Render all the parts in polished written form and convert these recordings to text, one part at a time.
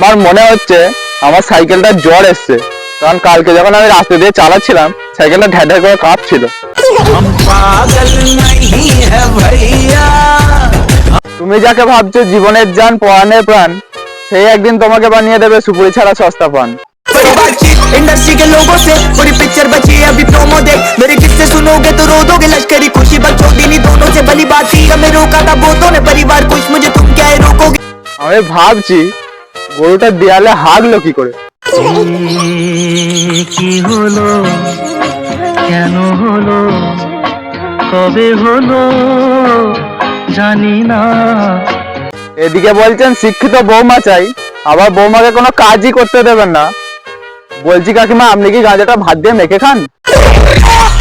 আমার মনে হচ্ছে আমার সাইকেলটা জ্বর এসছে, কারণ কালকে যখন আমি রাস্তা দিয়ে চালাচ্ছিলাম সাইকেলটা ঢ্যাঁ ঢ্যাঁ করে কাঁপছিল। তুমি যাকে ভাবছো জীবনের জান পরাণের প্রাণ, সেই একদিন তোমাকে বানিয়ে দেবে সুপুরি ছাড়া সস্তা পান। इंडस्ट्री के लोगों से पूरी पिक्चर बची है अभी प्रोमो देख मेरे किस्से सुनोगे तो रो दोगे लश्करी खुशी बच्चों दिनी दोनों से भली बात थी हमें रोका था बहुतों ने परिवार कुछ मुझे तुम क्या है रोकोगे। আমি ভাবছি গরুটা দেয়ালে হাগলো কি করে। কি হলো, কেন হলো, কবে হলো জানি না। এদিকে বলছেন শিক্ষিত বৌমা চাই, আবার বৌমাকে কোনো কাজই করতে দেবেন না। বলছি কাকিমা, আপনি কি গাঁজাটা ভাত দিয়ে মেখে খান?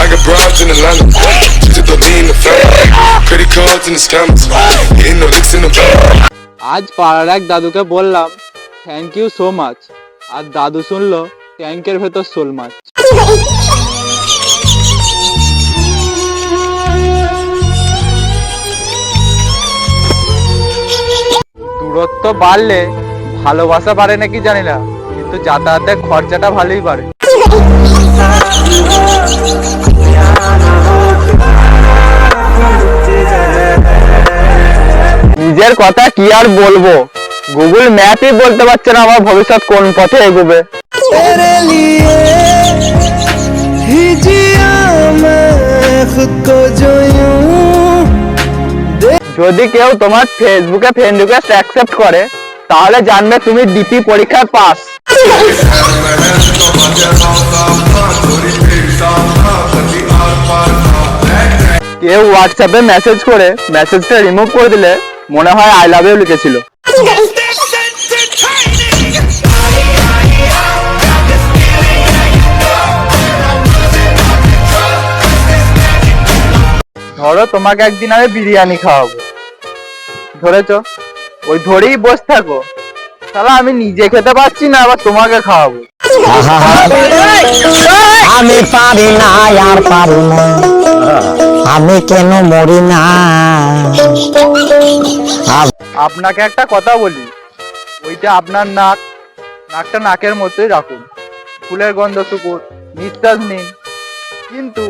I got broads in Atlanta, just to be in the family. Credit cards and the scammers, hitting the licks in the back. আজ পাড়ার এক দাদুকে বললাম থ্যাংক ইউ সো মাচ, আর দাদু শুনলো ট্যাঙ্কের ভেতর শোল মাছ। দূরত্ব বাড়লে ভালোবাসা বাড়ে নাকি জানি না, কিন্তু যাতায়াতের খরচাটা ভালোই বাড়ে। নিজের কথা কি আর বলবো, গুগল ম্যাপই বলতে পারছে না আমার ভবিষ্যৎ কোন পথে এগোবে। যদি কেউ তোমার ফেসবুকে ফ্রেন্ড রিকোয়েস্ট অ্যাকসেপ্ট করে তাহলে জানবে তুমি ডিপি পরীক্ষার পাস। কেউ হোয়াটসঅ্যাপে মেসেজ করে মেসেজটা রিমুভ করে দিলে মনে হয় আই লাভ ইউ লিখেছিল। ধরো তোমাকে একদিন আমি বিরিয়ানি খাওয়াবো, ধরেছো, ওই ধরেই বসে থাকো, তাহলে আমি নিজে খেতে পারছি না আবার তোমাকে খাওয়াবো। আমি পারি না আর পারি না, আমি কেন মরি না। আপনাকে একটা কথা বলি, ওইটা আপনার নাক, নাকটা নাকের মতোই রাখুন, ফুলের গন্ধ শুকুন, নিঃশ্বাস নিন, কিন্তু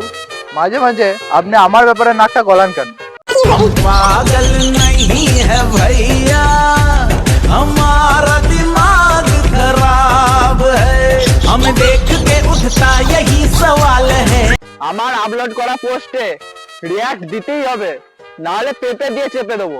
মাঝে মাঝে আপনি আমার ব্যাপারে নাকটা গলান কেন? पागल नहीं है भैया हमारा दिमाग खराब है हम देख के उठता यही सवाल है। আমার আপলোড করা পোস্টে রিঅ্যাক্ট দিতেই হবে, নাহলে পেপে দিয়ে চেপে দেবো।